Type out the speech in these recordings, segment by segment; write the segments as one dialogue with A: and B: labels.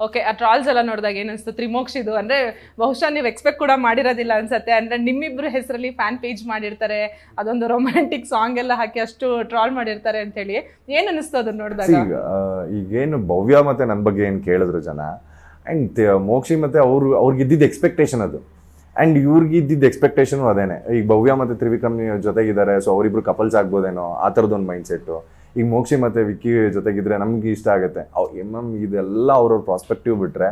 A: Okay, ಆ ಟ್ರಾಲ್ಸ್ ಎಲ್ಲ ನೋಡಿದಾಗ ಏನಿಸ್ತು ತ್ರಿಮೋಕ್ಷಿದು? ಅಂದ್ರೆ ಬಹುಶಃ ನೀವು ಎಕ್ಸ್ಪೆಕ್ಟ್ ಕೂಡ ಮಾಡಿರೋದಿಲ್ಲ ಅನ್ಸುತ್ತೆ. ಅಂದ್ರೆ ನಿಮ್ಮಿಬ್ರು ಹೆಸರಲ್ಲಿ ಫ್ಯಾನ್ ಪೇಜ್ ಮಾಡಿರ್ತಾರೆ, ಅದೊಂದು ರೊಮ್ಯಾಂಟಿಕ್ ಸಾಂಗ್ ಎಲ್ಲ ಹಾಕಿ ಅಷ್ಟು ಟ್ರಾಲ್ ಮಾಡಿರ್ತಾರೆ ಅಂತ ಹೇಳಿ. ಏನ್ ಅನಿಸ್ತು ಅದನ್ನ ನೋಡಿದಾಗ?
B: ಈಗೇನು ಭವ್ಯ ಮತ್ತೆ ನನ್ನ ಬಗ್ಗೆ ಏನು ಕೇಳಿದ್ರು ಜನ, ಆ್ಯಂಡ್ ಮೋಕ್ಷಿ ಮತ್ತೆ ಅವ್ರಿಗೆ ಇದ್ದಿದ್ದು ಎಕ್ಸ್ಪೆಕ್ಟೇಷನ್ ಅದು, ಆ್ಯಂಡ್ ಇವ್ರಿಗೆ ಇದ್ದಿದ್ದು ಎಕ್ಸ್ಪೆಕ್ಟೇಷನು ಅದೇನೆ. ಈಗ ಭವ್ಯ ಮತ್ತು ತ್ರಿವಿಕ್ರಮ್ ಜೊತೆಗಿದ್ದಾರೆ, ಸೊ ಅವರಿಬ್ರು ಕಪಲ್ಸ್ ಆಗ್ಬೋದೇನೋ ಆ ಥರದೊಂದು ಮೈಂಡ್ ಸೆಟ್ಟು. ಈಗ ಮೋಕ್ಷಿ ಮತ್ತು ವಿಕ್ಕಿ ಜೊತೆಗಿದ್ರೆ ನಮ್ಗೆ ಇಷ್ಟ ಆಗುತ್ತೆ. ಇದೆಲ್ಲ ಅವ್ರವ್ರ ಪ್ರಾಸ್ಪೆಕ್ಟಿವ್ ಬಿಟ್ಟರೆ,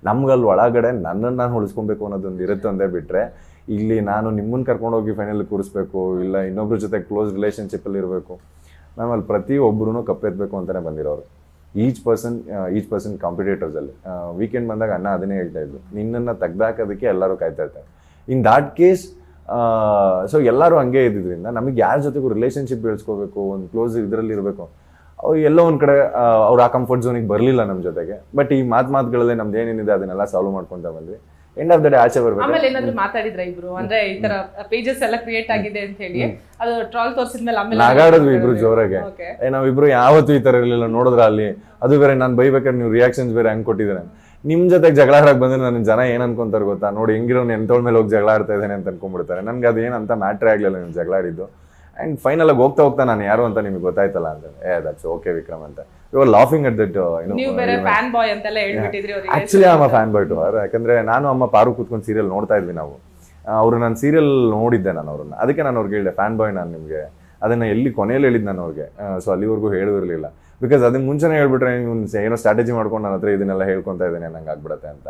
B: ನಮ್ಗಲ್ಲಿ ಒಳಗಡೆ ನನ್ನನ್ನು ನಾನು ಉಳಿಸ್ಕೊಬೇಕು ಅನ್ನೋದೊಂದು ಇರುತ್ತೆ ಒಂದೇ ಬಿಟ್ಟರೆ, ಇಲ್ಲಿ ನಾನು ನಿಮ್ಮನ್ನು ಕರ್ಕೊಂಡೋಗಿ ಫೈನಲ್ ಕೂರಿಸ್ಬೇಕು, ಇಲ್ಲ ಇನ್ನೊಬ್ರ ಜೊತೆ ಕ್ಲೋಸ್ ರಿಲೇಷನ್ಶಿಪ್ಪಲ್ಲಿ ಇರಬೇಕು, ಆಮೇಲೆ ಪ್ರತಿಯೊಬ್ಬರೂ ಕಪ್ಪೆತ್ತಬೇಕು ಅಂತಲೇ ಬಂದಿರೋರು. ಈಚ್ ಪರ್ಸನ್ ಕಾಂಪಿಟೇಟರ್ಸಲ್ಲಿ ವೀಕೆಂಡ್ ಬಂದಾಗ ಅಣ್ಣ ಅದನ್ನೇ ಹೇಳ್ತಾ ಇದ್ರು, ನಿನ್ನನ್ನು ತೆಗ್ದಾಕೋದಕ್ಕೆ ಎಲ್ಲರೂ ಕಾಯ್ತಾ ಇರ್ತಾರೆ. ಇನ್ ದಾಟ್ ಕೇಸ್ ಸೊ ಎಲ್ಲರೂ ಹಂಗೆ ಇದ್ದಿದ್ದರಿಂದ ನಮಗೆ ಯಾರ ಜೊತೆಗೂ ರಿಲೇಷನ್ಶಿಪ್ ಬೆಳೆಸ್ಕೋಬೇಕು, ಒಂದು ಕ್ಲೋಸ್ ಇದರಲ್ಲಿ ಇರಬೇಕು, ಅವ್ರು ಎಲ್ಲೋ ಒಂದು ಕಡೆ ಅವ್ರು ಆ ಕಂಫರ್ಟ್ ಝೋನಿಗೆ ಬರಲಿಲ್ಲ ನಮ್ಮ ಜೊತೆಗೆ. ಬಟ್ ಈ ಮಾತುಗಳಲ್ಲೇ ನಮ್ದು ಏನೇನಿದೆ ಅದನ್ನೆಲ್ಲ ಸಾಲ್ವ್ ಮಾಡ್ಕೊತಾ ಬಂದ್ವಿ. ಎಂಡ್ ಆಫ್ ದ ಡೇ ಆಚೆ ಬರ್ಬೇಕು.
A: ಆಮೇಲೆ ಏನಾದ್ರು ಮಾತಾಡಿದ್ರ ಇಬ್ರು? ಅಂದ್ರೆ ಈ ತರ ಪೇಜಸ್ ಎಲ್ಲ ಕ್ರಿಯೇಟ್ ಆಗಿದೆ ಅಂತ ಹೇಳಿ ಅದು ಟ್ರಾಲ್ ತೋರಿಸಿದ್ಮೇಲೆ ಆಮೇಲೆ
B: ನಗಾಡದ್ವಿ ಇಬ್ರು ಜೋರಾಗೆ. ನಾವಿಬ್ರು ಯಾವತ್ತೂ ಈ ತರ ಇರಲಿಲ್ಲ, ನೋಡಿದ್ರ ಅಲ್ಲಿ ಅದು ಬೇರೆ ನಾನು ಬೈಬೇಕಾದ್ರೆ ನೀವು ರಿಯಾಕ್ಷನ್ಸ್ ಬೇರೆ ಹಂಗೆ ಕೊಟ್ಟಿದ್ದಾರೆ. ನಿಮ್ ಜೊತೆಗೆ ಜಗಳ ಆಡಕ್ ಬಂದ್ರೆ ನನ್ನ ಜನ ಏನ್ ಅನ್ಕೊಂತಾರೆ ಗೊತ್ತಾ, ನೋಡಿ ಹೆಂಗಿರೋ ಎಂತೋಳ್ ಮೇಲೆ ಹೋಗಿ ಜಗಳ ಆಡ್ತಾ ಇದ್ದೇನೆ ಅಂತ ಅನ್ಕೊಂಡ್ಬಿಡ್ತಾರೆ. ನನ್ಗೆ ಅದೇನಂತ ಮ್ಯಾಟ್ರೇ ಆಗ್ಲಿಲ್ಲ ನೀವು ಜಗಳ ಆಡಿದ್ದು. ಆ್ಯಂಡ್ ಫೈನಲ್ ಆಗಿ ಹೋಗ್ತಾ ನಾನು ಯಾರು ಅಂತ ನಿಮ್ಗೆ ಗೊತ್ತಾಯ್ತಲ್ಲ ಅಂತ, ದಟ್ಸ್ ಓಕೆ ವಿಕ್ರಮ್ ಅಂತ. You are laughing at that. Actually am a fan boy to her. ಯಾಕಂದ್ರೆ ನಾನು ಅಮ್ಮ ಪಾರು ಕೂತ್ಕೊಂಡು ಸೀರಿಯಲ್ ನೋಡ್ತಾ ಇದ್ವಿ ನಾವು. ಅವ್ರು ನಾನು ಸೀರಿಯಲ್ ನೋಡಿದ್ದೆ ನಾನು ಅವ್ರನ್ನ, ಅದಕ್ಕೆ ನಾನು ಅವ್ರಿಗೆ ಹೇಳಿದೆ ಫ್ಯಾನ್ ಬಾಯ್ ನಾನು ನಿಮಗೆ. ಅದನ್ನ ಎಲ್ಲಿ ಕೊನೆಯಲ್ಲಿ ಹೇಳಿದ್ದು ನಾನು ಅವ್ರಿಗೆ, ಸೊ ಅಲ್ಲಿವರೆಗೂ ಹೇಳಿರಲಿಲ್ಲ. ಬಿಕಾಸ್ ಅದನ್ನ ಮುಂಚೆನೇ ಹೇಳ್ಬಿಟ್ರೆ ಇವ್ನು ಏನೋ ಸ್ಟ್ರಾಟಜಿ ಮಾಡ್ಕೊಂಡು ನನ್ನ ಹತ್ರ ಇದನ್ನೆಲ್ಲ ಹೇಳ್ಕೊತಾ ಇದ್ದೇನೆ ನಂಗೆ ಆಗ್ಬಿಡತ್ತೆ ಅಂತ.